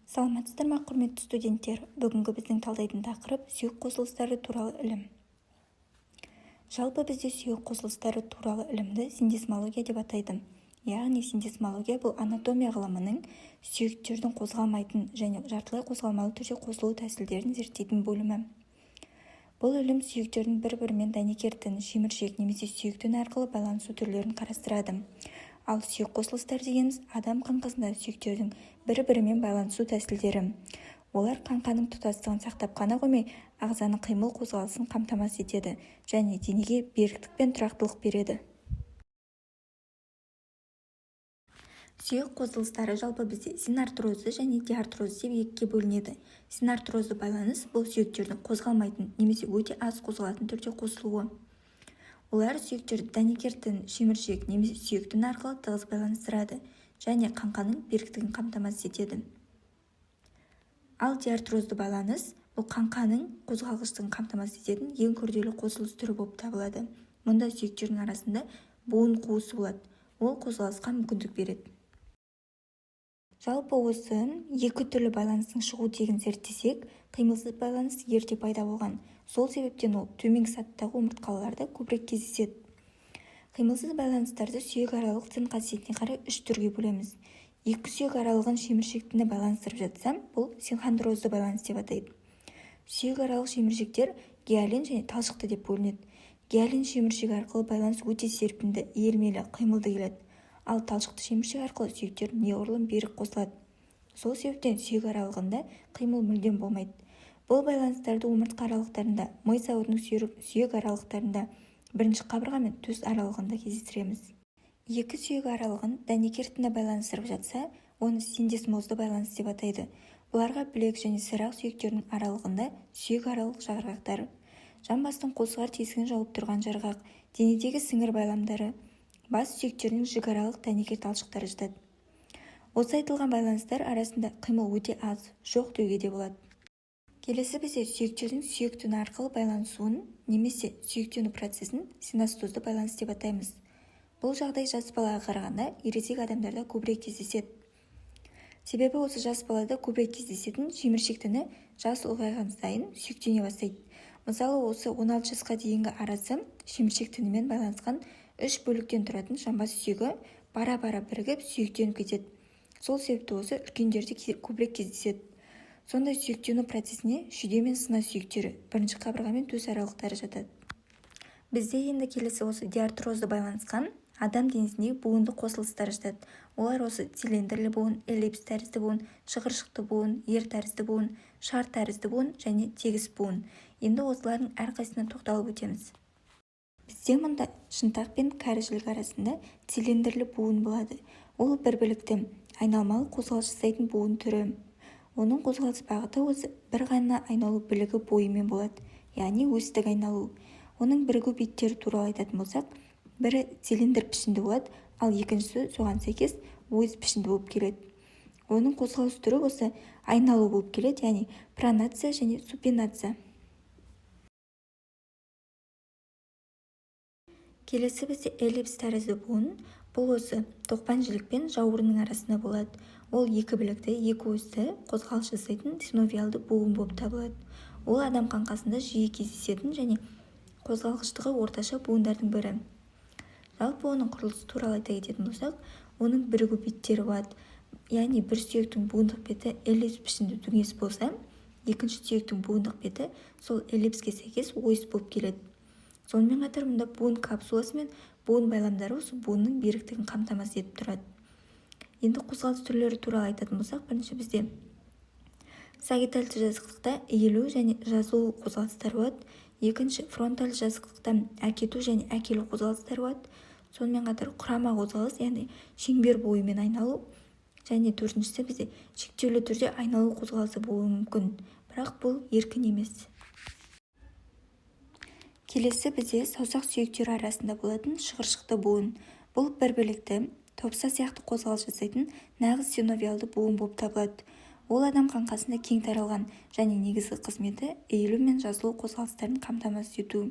Саламатсыздар ма, құрметті студенттер? Бүгінгі біздің талдайтын тақырып сүйек қосылыстары туралы ілім. Жалпы бізде сүйек қосылыстары туралы ілімді синдесмология деп атайды. Яғни синдесмология бұл анатомия ғылымының сүйектердің қозғалмайтын және жартылай қозғалмалы түрде қосылу тәсілдерін зерттейтін бөлімі. Бұл ілім сүйектердің бір-бірімен дәнекер-тін, шеміршек немесе сүйек-тін арқылы байланысу түрлерін қарастырады. Ал сүйек қосылыстар дегеніміз адам қаңқасындағы сүйектердің бір-бірімен байланысу тәсілдері. Олар қаңқаның тұтастығын сақтап қана қоймай, ағзаның қимыл қозғалысын қамтамасыз етеді және денеге беріктік пен тұрақтылық береді. Сүйек қосылыстары жалпы бізде синартрозды және диартрозды деп екіге бөлінеді. Синартрозды байланыс бұл сүйектердің қозғалмайтын немесе өте аз қозғалатын түрде қосылуы. Олар сүйектерді дәнекер-тін, шеміршек немесе сүйек-тін арқылы тығыз байланыстырады және қаңқаның беріктігін қамтамасыз етеді. Ал диартрозды байланыс бұл қаңқаның қозғалғыштығын қамтамасыз ететін ең күрделі қосылыс түрі болып табылады. Мұнда сүйектердің арасында буын қуысы болады. Ол қозғалысқа мүмкіндік береді. Жалпы осы екі түрлі байланыстың шығу тегін зерттесек, қимылсыз байланыс ерте пайда болған. Сол себептен ол төменгі сатыдағы омыртқаларда көбірек кездеседі. Қимылсыз байланыстарды сүйек-аралық тін қасиетіне қарай үш түрге бөлеміз. Екі сүйек аралығын шеміршек тіні байланыстырып жатса, бұл синхондрозды байланыс деп атайды. Сүйек-аралық шеміршектер гиалин және талшықты деп бөлінеді. Гиалин шеміршегі арқылы байланыс өте серпінді, иірмелі, қимылды келеді. Ал талшықты шеміршек арқылы сүйектер неғұрлым берік қосылады. Сол себептен сүйек аралығында қимыл мүлдем болмайды. Бұл байланыстарды омыртқа аралықтарында, ми сауытының сүйек аралықтарында, бірінші қабырға мен төс аралығында кездестіреміз. Екі сүйек аралығын дәнекер тіні байланыстырып жатса, оны синдесмозды байланыс деп атайды. Бұларға білек және сирақ сүйектерінің аралығында сүйек аралық жарғақтары, жамбастың қосығар тесігін жауып тұрған жарғақ, денедегі сіңір байламдары, бас сүйектерінің жігаралық дәнекер талшықтары жатады. Осы айтылған байланыстар арасында қимыл өте аз, жоқ деуге де болады. Келесі бізде сүйектердің сүйек-тіні арқылы байланысуын немесе сүйектену процесін синастозды байланыс деп атаймыз. Бұл жағдай жас балаға қарағанда ересек адамдарда көбірек кездеседі. Себебі осы жас балада көбірек кездесетін шеміршек тіні жас ұлғайған сайын сүйектене бастайды. Мысалы, осы 16 жасқа дейінгі арасы шеміршек тінімен байланысқан 3 бөліктен тұратын жамбас сүйегі бара-бара бірігіп сүйектеніп кетеді. Сол себепті осы үлкендерде көбірек кездеседі. Сондай сүйектену процесіне шүйде мен сына сүйектері, бірінші қабырға мен төс аралықтары жатады. Бізде енді келесі осы диартрозды байланысқан адам денесіндегі буынды қосылыстар жатады. Олар осы цилиндрлі буын, эллипс тәрізді буын, шығыршықты буын, ер тәрізді буын, шар тәрізді буын және тегіс буын. Енді осылардың әрқайсына тоқталып өтеміз. Бізде мұнда шынтақ пен кәрі жілік арасында цилиндрлі буын болады. Ол бір білікті айналмалы қозғалыс жасайтын буын түрі. Оның қозғалыс бағыты өзі бір ғана айналу білігі бойымен болады, яғни осьтік айналу. Оның бірігу беттері туралы айтатын болсақ, бірі цилиндр пішінді болады, ал екіншісі соған сәйкес ойыс пішінді болып келеді. Оның қозғалыс түрі осы айналу болып келеді, яғни пронация және супинация. Келесі бізде эллипс тәрізді буын. Бұл осы тоқпан жілік пен жауырынның арасында болады. Ол екі білікті, екі осьті қозғалыс жасайтын синовиалды буын болып табылады. Ол адам қаңқасында жиі кездесетін және қозғалғыштығы орташа буындардың бірі. Жалпы оның құрылысы туралы айта кететін болсақ, оның бірігу беттері болады. Яғни бір сүйектің буындық беті эллипс пішінді дөңес болса, екінші сүйектің буындық беті сол эллипске сәйкес ойыс болып келеді. Сонымен қатар мұнда буын капсуласы мен буын байламдары осы буынның беріктігін қамтамасыз етіп тұрады. Енді қозғалыс түрлері туралы айтатын болсақ, бірінші бізде сагитальды жазықтықта иілу және жазылу қозғалыстары болады. Екінші фронтальды жазықтықта әкету және әкелу қозғалыстары болады. Сонымен қатар құрама қозғалыс, яғни шеңбер бойымен айналу. Және төртіншісі бізде шектеулі түрде айналу қозғалысы болуы мүмкін, бірақ бұл еркін емес. Келесі бізде саусақ сүйектері арасында болатын шығыршықты буын. Бұл бір білікті, топса сияқты қозғалыс жасайтын нағыз синовиалды буын болып табылады. Ол адам қаңқасында кең таралған және негізгі қызметі иілу мен жазылу қозғалыстарын қамтамасыз ету.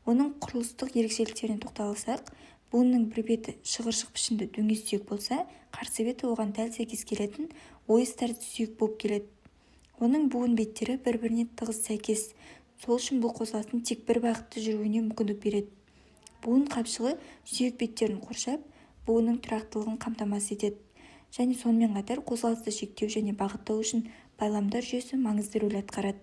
Оның құрылыстық ерекшеліктеріне тоқталсақ, буынның бір беті шығыршық пішінді дөңес сүйек болса, қарсы беті оған дәл сәйкес келетін ойыс тәрізді сүйек болып келеді. Оның буын беттері бір-біріне тығыз сәйкес. Сол үшін бұл қозғалыстың тек бір бағытты жүруіне мүмкіндік береді. Буын қапшығы сүйек беттерін қоршап, буынның тұрақтылығын қамтамасыз етеді. Және сонымен қатар қозғалысты шектеу және бағыттау үшін байламдар жүйесі маңызды рөл атқарады.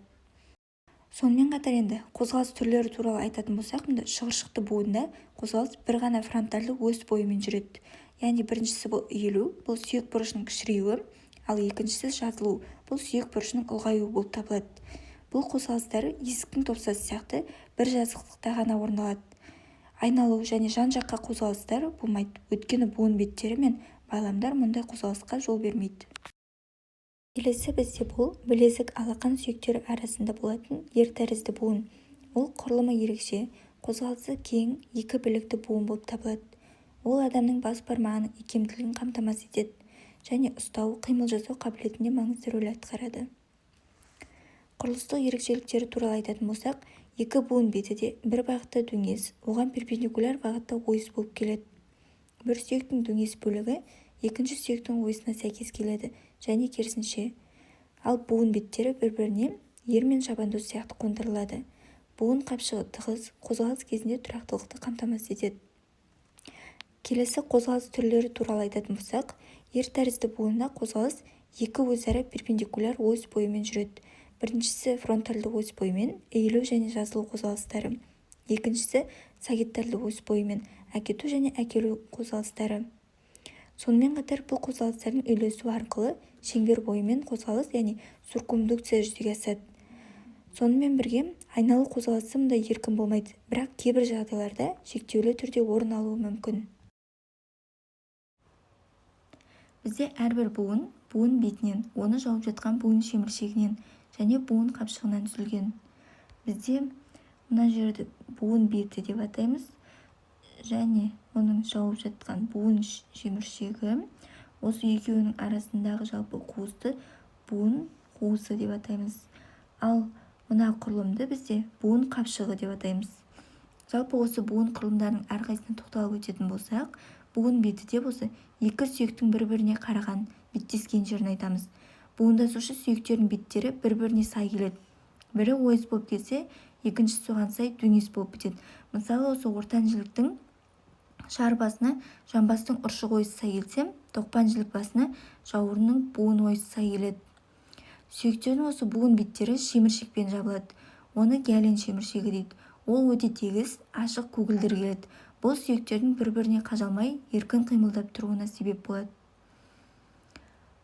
Сонымен қатар енді қозғалыс түрлері туралы айтатын болсақ, шығыршықты буында қозғалыс бір ғана фронтальды ось бойымен жүреді. Яғни біріншісі бұл иілу, бұл сүйек бұрышының кішіреюі, ал екіншісі жазылу, бұл сүйек бұрышының ұлғаюы болып табылады. Бұл қозғалыстары есіктің топсасы сияқты бір жазықтықта ғана орындалады. Айналу және жан-жаққа қозғалыстар болмайды, өйткені буын беттері мен байламдар мұндай қозғалысқа жол бермейді. Келесі бізде бұл білезік алақан сүйектері арасында болатын ер тәрізді буын. Ол құрылымы ерекше, қозғалысы кең, екі білікті буын болып табылады. Ол адамның бас бармағының икемділігін қамтамасыз етеді және ұстау, қимыл жасау қабілетінде маңызды рөл атқарады. Құрылыстық ерекшеліктері туралы айтатын болсақ, екі буын беті де бір бағытта дөңес, оған перпендикуляр бағытта ойыс болып келеді. Бір сүйектің дөңес бөлігі екінші сүйектің ойысына сәйкес келеді және керісінше. Ал буын беттері бір-біріне ер мен шабандоз сияқты қондырылады. Буын қапшығы тығыз, қозғалыс кезінде тұрақтылықты қамтамасыз етеді. Келесі қозғалыс түрлері туралы айтатын болсақ, ер тәрізді буында қозғалыс екі өзара перпендикуляр ось бойымен жүреді. Біріншісі фронтальды ось бойымен иілу және жазылу қозғалыстары. Екіншісі сагиттальды ось бойымен әкету және әкелу қозғалыстары. Сонымен қатар бұл қозғалыстардың үйлесу арқылы шеңбер бойымен қозғалыс, яғни циркумдукция жүзеге асады. Сонымен бірге айналу қозғалысы мұнда еркін болмайды, бірақ кейбір жағдайларда шектеулі түрде орын алуы мүмкін. Бізде әрбір буын бетінен, оны жауып жатқан буын шеміршегінен және буын қапшығынан түзілген. Бізде мына жерді буын беті деп атаймыз және оның жауып жатқан буын шеміршегі. Осы екеуінің арасындағы жалпы қуысты буын қуысы деп атаймыз. Ал мына құрылымды бізде буын қапшығы деп атаймыз. Жалпы осы буын құрылымдарының әрқайсына тоқталып өтетін болсақ, буын беті де осы екі сүйектің бір-біріне қараған беттескен жерін айтамыз. Буындасушы сүйектердің беттері бір-біріне сай келеді. Бірі ойыс болып келсе, екіншісі соған сай дөңес болып бітеді. Мысалы, осы ортан жіліктің шар басына жамбастың ұршық ойысы сай келсе, тоқпан жілік басына жауырынның буын ойысы сай келеді. Сүйектердің осы буын беттері шеміршекпен жабылады. Оны гиалин шеміршегі дейді. Ол өте тегіс, ашық көгілдір келеді. Бұл сүйектердің бір-біріне қажалмай, еркін қимылдап тұруына себеп болады.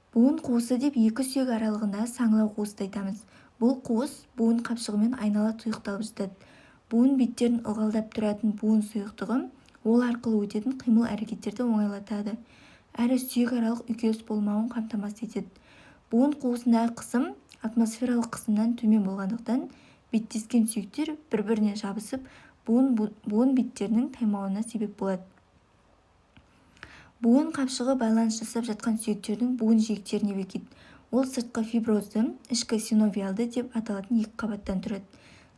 Буын қуысы деп екі сүйек аралығында саңылау қуысты айтамыз. Бұл қуыс буын қапшығымен айнала тұйықталып жатады. Буын беттерін ылғалдап тұратын буын сұйықтығы ол арқылы өтетін қимыл әрекеттерді оңайлатады, әрі сүйек аралық үйкеліс болмауын қамтамасыз етеді. Буын қуысындағы қысым атмосфералық қысымнан төмен болғандықтан беттескен сүйектер бір-біріне жабысып, буын беттерінің таймауына себеп болады. Буын қапшығы байланыс жасап жатқан сүйектердің буын жиектеріне бекиді. Ол сыртқы фиброзды, ішкі синовиалды деп аталатын екі қабаттан тұрады.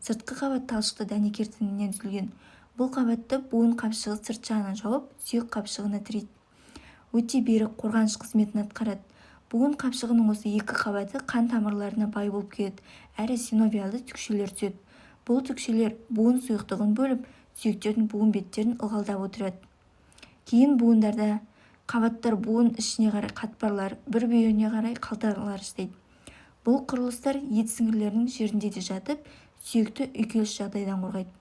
Сыртқы қабат талшықты дәнекер тінінен түзілген. Бұл қабатты буын қапшығы сырт жағынан жауып, сүйек қапшығына тірейді. Өте берік қорғаныш қызметін атқарады. Буын қапшығының осы екі қабаты қан тамырларына бай болып келеді, әрі синовиалды түкшелер түседі. Бұл түкшелер буын сұйықтығын бөліп, сүйектердің буын беттерін ылғалдап отырады. Кейін буындарда қабаттар буын ішіне қарай қатпарлар, бір бүйіріне қарай қалталар жасайды. Бұл құрылыстар ет сіңірлерінің жерінде де жатып, сүйекті үйкеліс жағдайдан қорғайды.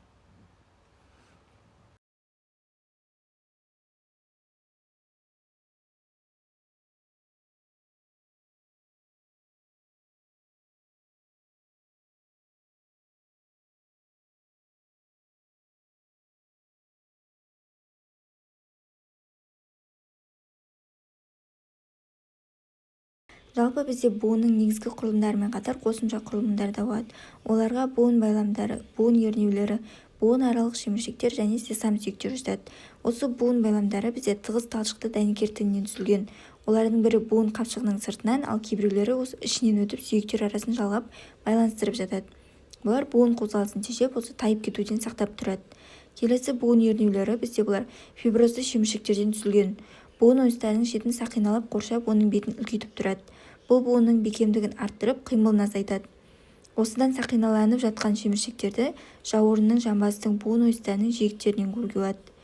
Жалпы бізде буынның негізгі құрылымдарымен қатар қосымша құрылымдар да болады. Оларға буын байламдары, буын ернеулері, буын аралық шеміршектер және сесам сүйектері жатады. Осы буын байламдары бізде тығыз талшықты дәнекер тінінен түзілген. Олардың бірі буын қапшығының сыртынан, ал кейбіреулері осы ішінен өтіп сүйектер арасын жалғап байланыстырып жатады. Бұлар буын қозғалысын тежеп, осы тайып кетуден сақтап тұрады. Келесі буын ернеулері бізде бұлар фиброзды шеміршектерден түзілген. Буын ойыстарының шетін сақиналап қоршап, оның бетін үлкейтіп тұрады. Бұл буынның бекемдігін арттырып, қимылын азайтады. Осыдан сақиналанып жатқан шеміршектерді жауырынның, жамбастың, буын ойыстарының жиектерінен көруге болады.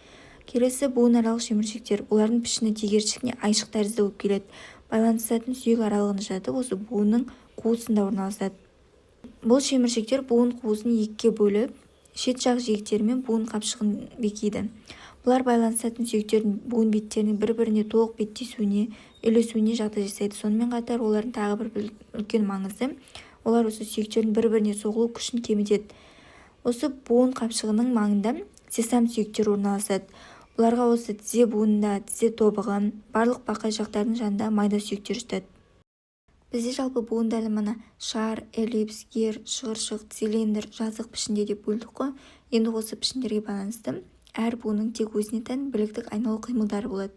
Келесі буынаралық шеміршектер. Олардың пішіні тегершік не айшық тәрізді болып келеді. Байланысатын сүйек аралығын жатып, осы буынның қуысында орналасады. Бұл шеміршектер буын қуысын екіге бөліп, шет жақ жиектерімен буын қапшығын бекейді. Бұлар байланысатын сүйектердің буын беттерінің бір-біріне толық беттесуіне, үйлесуіне жағдай жасайды. Сонымен қатар олардың тағы бір үлкен маңызы, олар осы сүйектердің бір-біріне соғылу күшін кемітеді. Осы буын қапшығының маңында сесам сүйектері орналасады. Бұларға осы тізе буынында, тізе тобығы, барлық бақай жақтардың жанында майда сүйектер жатады. Бізде жалпы буындарды мына шар, эллипс, гер, шығыршық, цилиндр, жазық пішінде деп бөлдік қой. Енді осы пішіндерге байланысты әр буынның тек өзіне тән біліктік айналу қимылдары болады.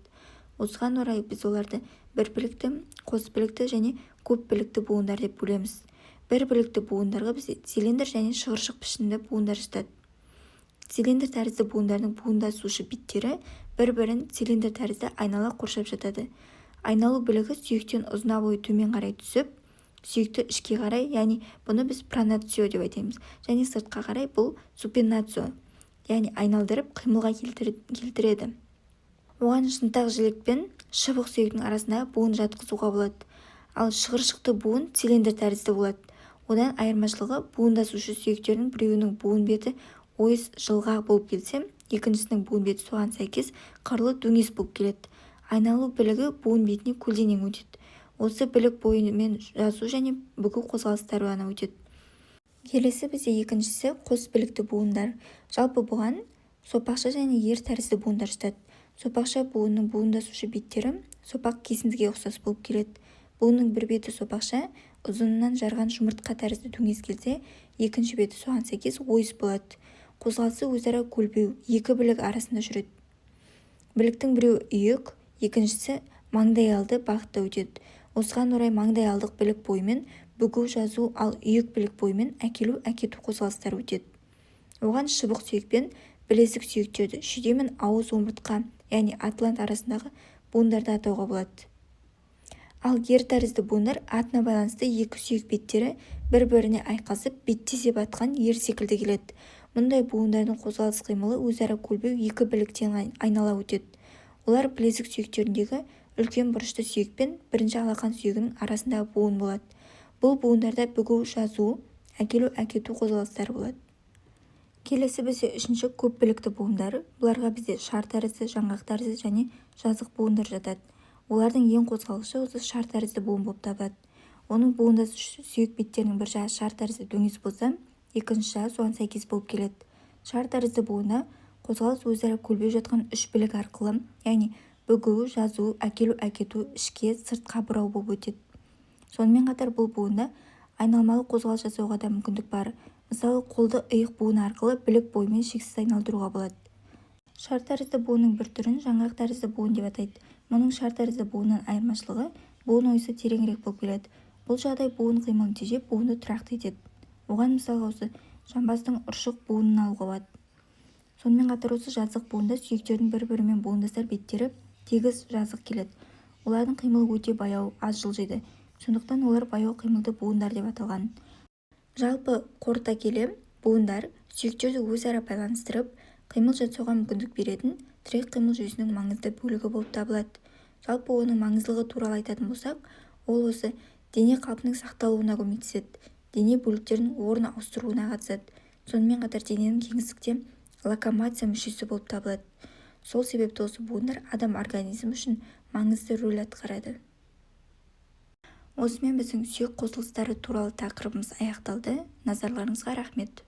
Осыған орай біз оларды бір білікті, қос білікті және көп білікті буындар деп бөлеміз. Бір білікті буындарға бізде цилиндр және шығыршық пішінді буындар жатады. Цилиндр тәрізді буындардың буындасушы беттері бір-бірін цилиндр тәрізді айнала қоршап жатады. Айналу білігі сүйектен ұзына бойы төмен қарай түсіп, сүйекті ішке қарай, яғни бұны біз пронацио деп айтамыз, және сыртқа қарай бұл супинацио, яғни айналдырып қимылға келтіреді. Оған шынтақ жілік пен шыбық сүйектің арасындағы буын жатқызуға болады. Ал шығыршықты буын цилиндр тәрізді болады. Одан айырмашылығы буындасушы сүйектердің біреуінің буын беті ойыс жылғақ болып келсе, екіншісінің буын беті соған сәйкес қырлы дөңес болып келеді. Айналу білігі буын бетіне көлденең өтеді. Осы білік бойымен жазу және бүгу қозғалыстары ғана өтеді. Келесі бізде екіншісі қос білікті буындар. Жалпы бұған сопақша және ер тәрізді буындар жатады. Сопақша буынның буындасушы беттері сопақ кесіндіге ұқсас болып келеді. Буынның бір беті сопақша, ұзынынан жарған жұмыртқа тәрізді дөңес келсе, екінші беті соған сәйкес ойыс болады. Қозғалысы өзара көлбеу, екі білік арасында жүреді. Біліктің біреуі үйек, екіншісі маңдай алды бағытта өтеді. Осыған орай маңдай алдық білік бойымен бүгу жазу, ал үйек білік бойымен әкелу әкету қозғалыстары өтеді. Оған шыбық сүйек пен білезік сүйектерді шүйде мен ауыз омыртқа, яғни атлант арасындағы буындарды атауға болады. Ал ер тәрізді буындар атына байланысты екі сүйек беттері бір-біріне айқасып беттесе батқан ер секілді келеді. Мұндай буындардың қозғалыс қимылы өзара көлбеу екі біліктен айнала өтеді. Олар білезік сүйектеріндегі үлкен бұрышты сүйек пен бірінші алақан сүйегінің арасындағы буын болады. Бұл буындарда бүгу, жазу, әкелу, әкету қозғалыстары болады. Келесі бізде үшінші көп білікті буындар. Бұларға бізде шар тәрізді, жаңғақ тәрізді және жазық буындар жатады. Олардың ең қозғалышы осы шар тәрізді буын болып табылады. Оның буындасушы сүйек беттерінің бір жағы шар тәрізді дөңес болса, екінші жағы соған сәйкес болып келеді. Шар тәрізді буында қозғалыс өзара көлбеу жатқан үш білік арқылы, яғни бүгу, жазу, әкелу, әкету, ішке, сыртқа бұрау болып өтеді. Сонымен қатар бұл буында айналмалы қозғалыс жасауға да мүмкіндік бар. Мысалы, қолды иық буыны арқылы білік бойымен шексіз айналдыруға болады. Шар тәрізді буынның бір түрін жаңғақ тәрізді буын деп атайды. Мұның шар тәрізді буыннан айырмашылығы буын ойысы тереңірек болып келеді. Бұл жағдай буын қимылын тежеп, буынды тұрақты етеді. Оған мысалға осы жамбастың ұршық буынын алуға болады. Сонымен қатар осы жазық буында сүйектердің бір-бірімен буындасар беттері тегіс жазық келеді. Олардың қимылы өте баяу, аз жылжиды. Сондықтан олар баяу қимылды буындар деп аталған. Жалпы қорыта келе, буындар сүйектерді өзара байланыстырып, қимыл жасауға мүмкіндік беретін тірек қимыл жүйесінің маңызды бөлігі болып табылады. Жалпы оның маңыздылығы туралы айтатын болсақ, ол осы дене қалпының сақталуына көмектеседі, дене бөліктерінің орын ауыстыруына қатысады. Сонымен қатар дененің кеңістікте локомация мүшесі болып табылады. Сол себепті осы буындар адам организмі үшін маңызды рөл атқарады. Осымен біздің сүйек қосылыстары туралы тақырыбымыз аяқталды. Назарларыңызға рахмет.